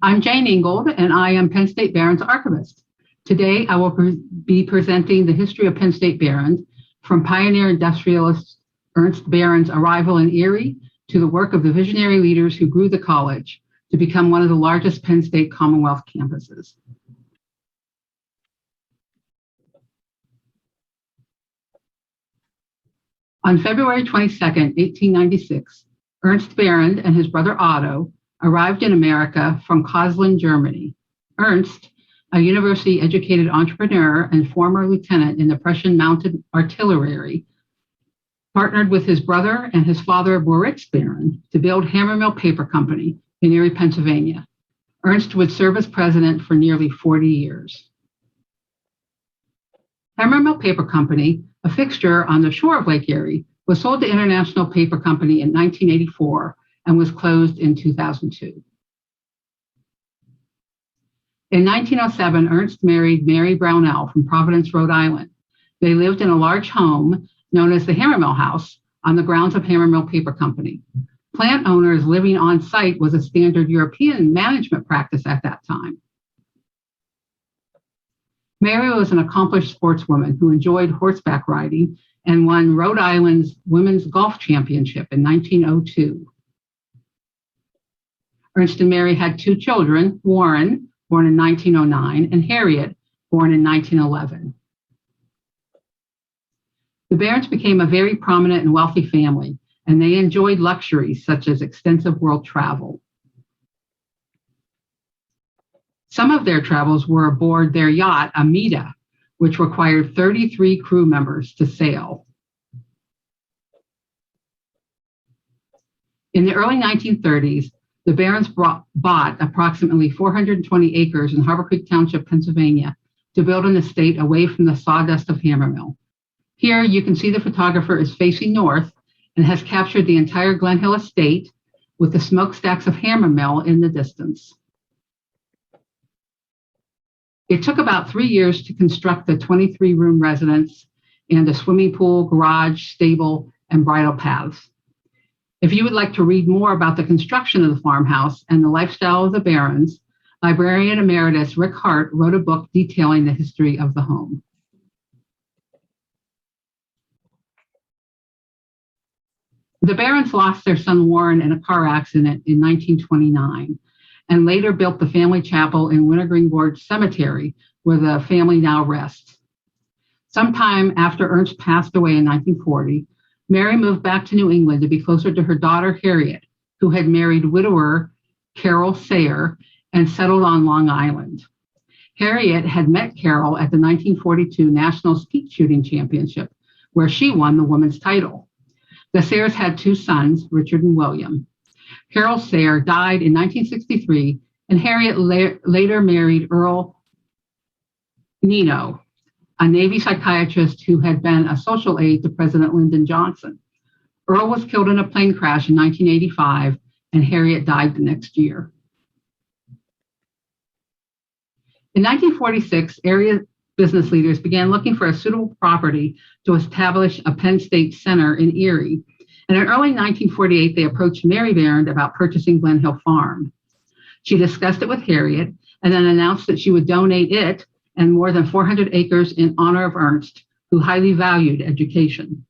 I'm Jane Ingold, and I am Penn State Behrend's Archivist. Today, I will be presenting the history of Penn State Behrend, from pioneer industrialist Ernst Behrend's arrival in Erie to the work of the visionary leaders who grew the college to become one of the largest Penn State Commonwealth campuses. On February 22, 1896, Ernst Behrend and his brother Otto arrived in America from Koslin, Germany. Ernst, a university-educated entrepreneur and former lieutenant in the Prussian Mounted Artillery, partnered with his brother and his father, Moritz Behrend, to build Hammermill Paper Company in Erie, Pennsylvania. Ernst would serve as president for nearly 40 years. Hammermill Paper Company, a fixture on the shore of Lake Erie, was sold to International Paper Company in 1984 and was closed in 2002. In 1907, Ernst married Mary Brownell from Providence, Rhode Island. They lived in a large home known as the Hammermill House on the grounds of Hammermill Paper Company. Plant owners living on site was a standard European management practice at that time. Mary was an accomplished sportswoman who enjoyed horseback riding and won Rhode Island's Women's Golf Championship in 1902. Ernst and Mary had two children, Warren, born in 1909, and Harriet, born in 1911. The Behrends became a very prominent and wealthy family, and they enjoyed luxuries such as extensive world travel. Some of their travels were aboard their yacht, Amida, which required 33 crew members to sail. In the early 1930s, the Behrends bought approximately 420 acres in Harbor Creek Township, Pennsylvania, to build an estate away from the sawdust of Hammermill. Here you can see the photographer is facing north and has captured the entire Glen Hill estate with the smokestacks of Hammermill in the distance. It took about 3 years to construct the 23-room residence and a swimming pool, garage, stable, and bridle paths. If you would like to read more about the construction of the farmhouse and the lifestyle of the Behrends, Librarian Emeritus Rick Hart wrote a book detailing the history of the home. The Behrends lost their son Warren in a car accident in 1929 and later built the family chapel in Wintergreen Gorge Cemetery, where the family now rests. Sometime after Ernst passed away in 1940, Mary moved back to New England to be closer to her daughter Harriet, who had married widower Carol Sayer and settled on Long Island. Harriet had met Carol at the 1942 National Skeet Shooting Championship, where she won the women's title. The Sayers had two sons, Richard and William. Carol Sayer died in 1963, and Harriet later married Earl Nino, a Navy psychiatrist who had been a social aide to President Lyndon Johnson. Earl was killed in a plane crash in 1985, and Harriet died the next year. In 1946, area business leaders began looking for a suitable property to establish a Penn State Center in Erie, and in early 1948, they approached Mary Behrend about purchasing Glen Hill Farm. She discussed it with Harriet and then announced that she would donate it and more than 400 acres in honor of Ernst, who highly valued education.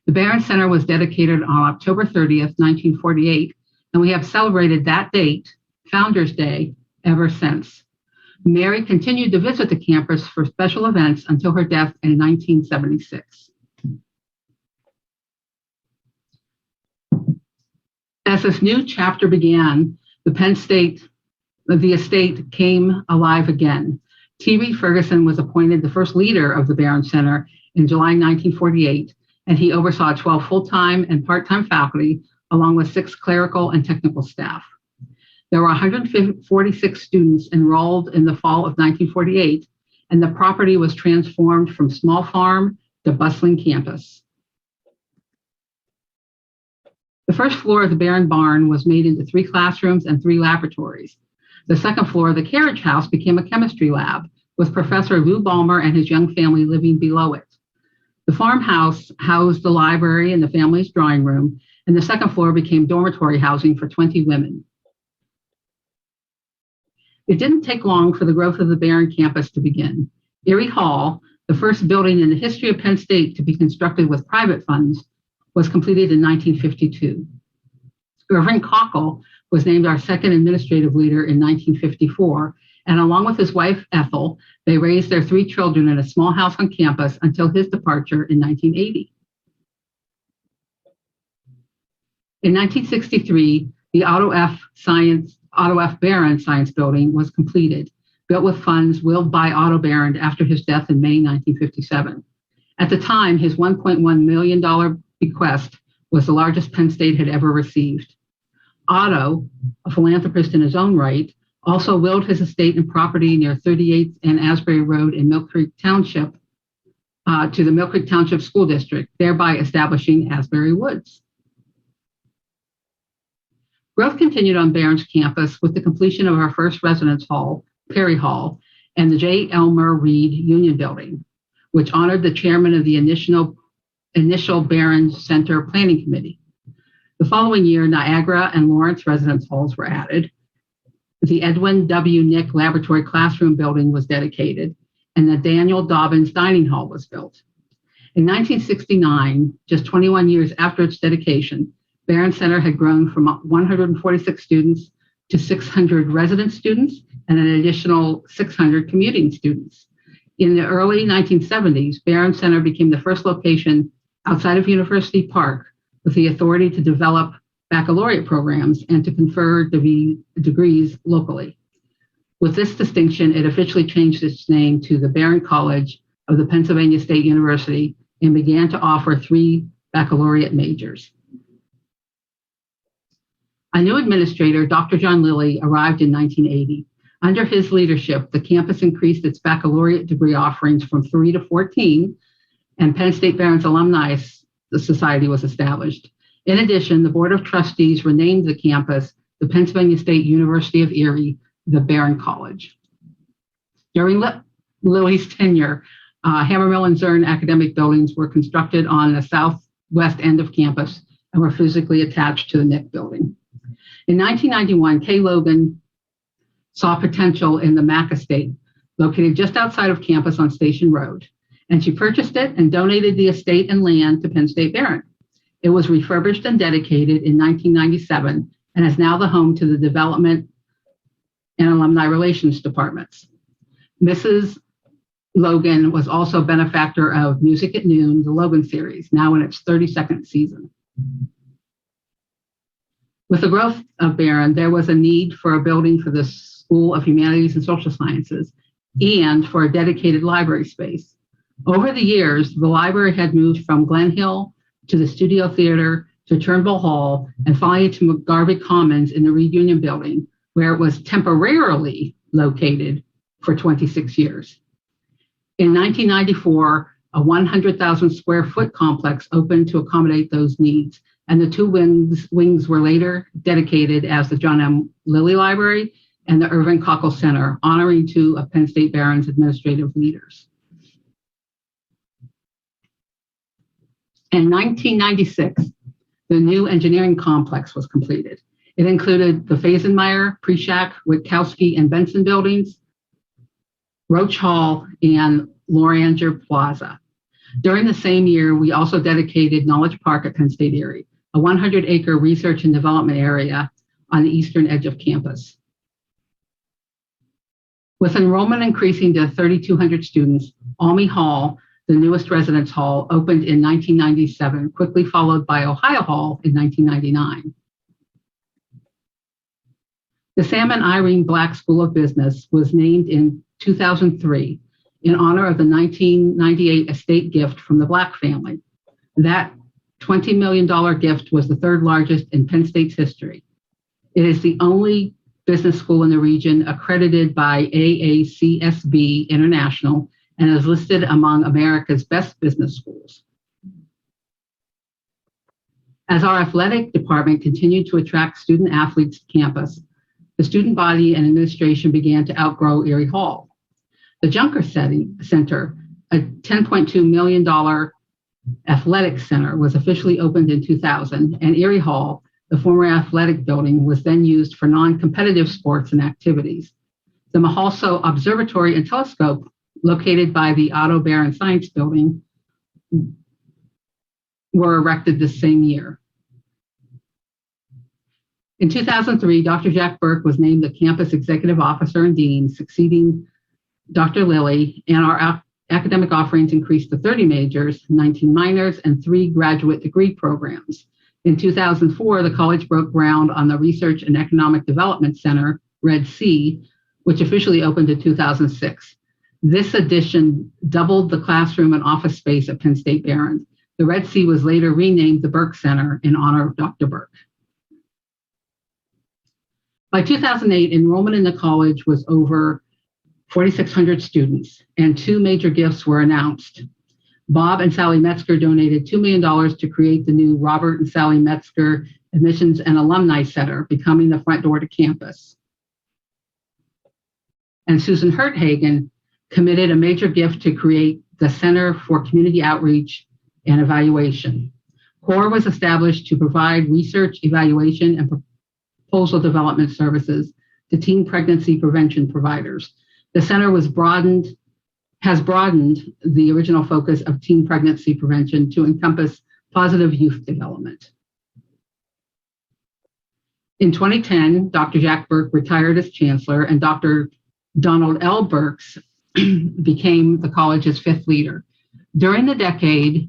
The Behrend Center was dedicated on October 30th, 1948, and we have celebrated that date, Founders Day, ever since. Mary continued to visit the campus for special events until her death in 1976. As this new chapter began, the estate came alive again. T.B. Ferguson was appointed the first leader of the Behrend Center in July 1948, and he oversaw 12 full-time and part-time faculty, along with 6 clerical and technical staff. There were 146 students enrolled in the fall of 1948, and the property was transformed from small farm to bustling campus. The first floor of the Behrend barn was made into 3 classrooms and 3 laboratories. The second floor of the carriage house became a chemistry lab, with Professor Lou Ballmer and his young family living below it. The farmhouse housed the library and the family's drawing room, and the second floor became dormitory housing for 20 women. It didn't take long for the growth of the Behrend campus to begin. Erie Hall, the first building in the history of Penn State to be constructed with private funds, was completed in 1952. Irving Cockle was named our second administrative leader in 1954, and along with his wife, Ethel, they raised their 3 children in a small house on campus until his departure in 1980. In 1963, the Otto F. Behrend Science Building was completed, built with funds willed by Otto Behrend after his death in May 1957. At the time, his $1.1 million bequest was the largest Penn State had ever received. Otto, a philanthropist in his own right, also willed his estate and property near 38th and Asbury Road in Mill Creek Township to the Mill Creek Township School District, thereby establishing Asbury Woods. Growth continued on Behrend's campus with the completion of our first residence hall, Perry Hall, and the J. Elmer Reed Union Building, which honored the chairman of the initial Behrend Center Planning Committee. The following year, Niagara and Lawrence residence halls were added. The Edwin W. Nick Laboratory Classroom Building was dedicated, and the Daniel Dobbins Dining Hall was built. In 1969, just 21 years after its dedication, Behrend Center had grown from 146 students to 600 resident students and an additional 600 commuting students. In the early 1970s, Behrend Center became the first location outside of University Park with the authority to develop baccalaureate programs and to confer degrees locally. With this distinction, it officially changed its name to the Behrend College of the Pennsylvania State University and began to offer 3 baccalaureate majors. A new administrator, Dr. John Lilly, arrived in 1980. Under his leadership, the campus increased its baccalaureate degree offerings from 3 to 14, and Penn State Behrend's Alumni Society was established. In addition, the Board of Trustees renamed the campus the Pennsylvania State University of Erie, the Behrend College. During Lilly's tenure, Hammermill and Zurn academic buildings were constructed on the southwest end of campus and were physically attached to the Nick building. In 1991, Kay Logan saw potential in the Mack estate, located just outside of campus on Station Road, and she purchased it and donated the estate and land to Penn State Behrend. It was refurbished and dedicated in 1997 and is now the home to the Development and Alumni Relations departments. Mrs. Logan was also benefactor of Music at Noon, the Logan series, now in its 32nd season. With the growth of Behrend, there was a need for a building for the School of Humanities and Social Sciences and for a dedicated library space. Over the years, the library had moved from Glen Hill to the Studio Theater to Turnbull Hall and finally to McGarvey Commons in the Reed Union Building, where it was temporarily located for 26 years. In 1994, a 100,000 square foot complex opened to accommodate those needs, and the 2 wings were later dedicated as the John M. Lilly Library and the Irving Cockle Center, honoring 2 of Penn State Behrend's administrative leaders. In 1996, the new engineering complex was completed. It included the Fazenmeyer, Preshack, Witkowski, and Benson buildings, Roach Hall, and Loranger Plaza. During the same year, we also dedicated Knowledge Park at Penn State Erie, a 100-acre research and development area on the eastern edge of campus. With enrollment increasing to 3,200 students, Almy Hall, the newest residence hall, opened in 1997, quickly followed by Ohio Hall in 1999. The Sam and Irene Black School of Business was named in 2003 in honor of the 1998 estate gift from the Black family. That $20 million gift was the 3rd largest in Penn State's history. It is the only business school in the region accredited by AACSB International and is listed among America's best business schools. As our athletic department continued to attract student athletes to campus, the student body and administration began to outgrow Erie Hall. The Junker Center, a $10.2 million athletic center, was officially opened in 2000, and Erie Hall, the former athletic building, was then used for non-competitive sports and activities. The Mahalso Observatory and Telescope, located by the Otto Behrend Science Building, were erected this same year. In 2003, Dr. Jack Burke was named the campus executive officer and dean, succeeding Dr. Lilly, and our academic offerings increased to 30 majors, 19 minors, and 3 graduate degree programs. In 2004, the college broke ground on the Research and Economic Development Center, RED-C, which officially opened in 2006. This addition doubled the classroom and office space at Penn State Behrend. The RED-C was later renamed the Burke Center in honor of Dr. Burke. By 2008, enrollment in the college was over 4,600 students, and 2 major gifts were announced. Bob and Sally Metzger donated $2 million to create the new Robert and Sally Metzger Admissions and Alumni Center, becoming the front door to campus. And Susan Herthagen committed a major gift to create the Center for Community Outreach and Evaluation. CORE was established to provide research, evaluation, and proposal development services to teen pregnancy prevention providers. The center has broadened the original focus of teen pregnancy prevention to encompass positive youth development. In 2010, Dr. Jack Burke retired as chancellor, and Dr. Donald L. Burks became the college's 5th leader. During this decade,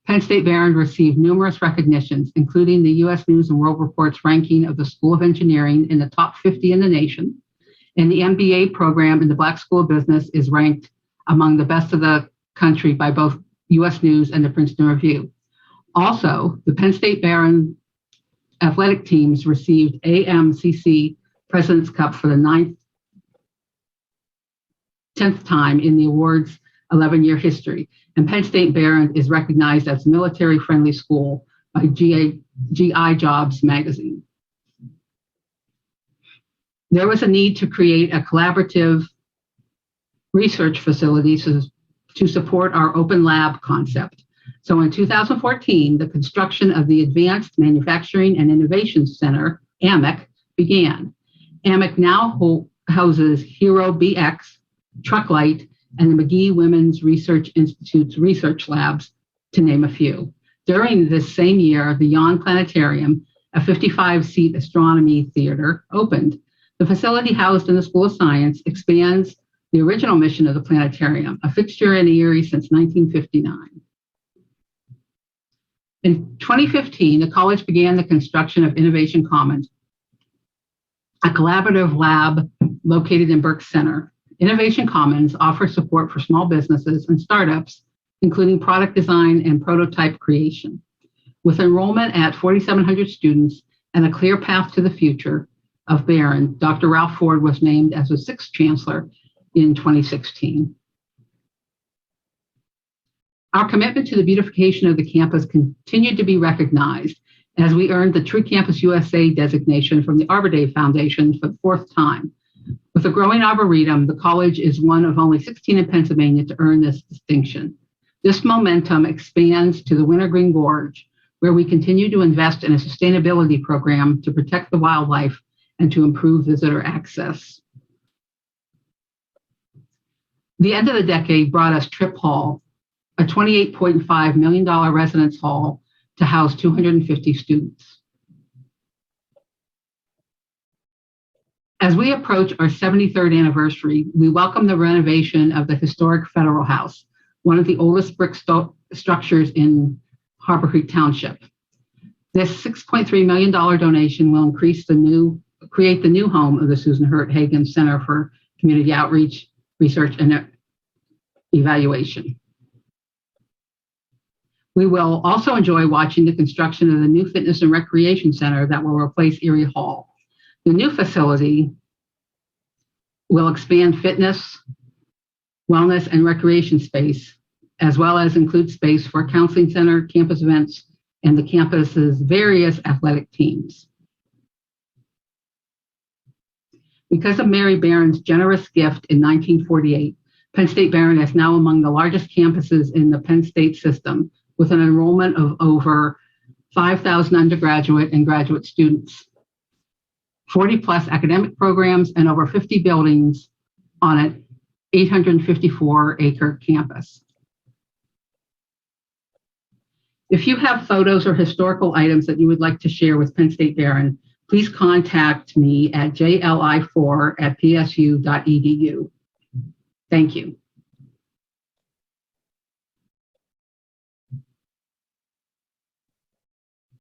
Penn State Behrend received numerous recognitions, including the U.S. News and World Report's ranking of the School of Engineering in the top 50 in the nation, and the MBA program in the Black School of Business is ranked among the best of the country by both U.S. News and the Princeton Review. Also, the Penn State Behrend athletic teams received AMCC President's Cup for the 10th time in the award's 11-year history, and Penn State Behrend is recognized as a military-friendly school by GI Jobs magazine. There was a need to create a collaborative research facility to support our open lab concept. So in 2014, the construction of the Advanced Manufacturing and Innovation Center, AMIC, began. AMIC now houses Hero BX, Trucklight, and the McGee Women's Research Institute's research labs, to name a few. During this same year, the Yon Planetarium, a 55-seat astronomy theater, opened. The facility housed in the School of Science expands the original mission of the planetarium, a fixture in Erie since 1959. In 2015, the college began the construction of Innovation Commons, a collaborative lab located in Burke Center. Innovation Commons offers support for small businesses and startups, including product design and prototype creation. With enrollment at 4,700 students and a clear path to the future of Behrend, Dr. Ralph Ford was named as the 6th chancellor in 2016. Our commitment to the beautification of the campus continued to be recognized as we earned the True Campus USA designation from the Arbor Day Foundation for the 4th time. With a growing arboretum, the college is one of only 16 in Pennsylvania to earn this distinction. This momentum expands to the Wintergreen Gorge, where we continue to invest in a sustainability program to protect the wildlife and to improve visitor access. The end of the decade brought us Tripp Hall, a $28.5 million residence hall to house 250 students. As we approach our 73rd anniversary, we welcome the renovation of the historic Federal House, one of the oldest brick structures in Harbor Creek Township. This $6.3 million donation will create the new home of the Susan Herthagen Center for Community Outreach, Research, and Evaluation. We will also enjoy watching the construction of the new Fitness and Recreation Center that will replace Erie Hall. The new facility will expand fitness, wellness, and recreation space, as well as include space for a counseling center, campus events, and the campus's various athletic teams. Because of Mary Behrend's generous gift in 1948, Penn State Behrend is now among the largest campuses in the Penn State system, with an enrollment of over 5,000 undergraduate and graduate students. 40 plus academic programs, and over 50 buildings on an 854-acre campus. If you have photos or historical items that you would like to share with Penn State Behrend, please contact me at jli4@psu.edu. Thank you.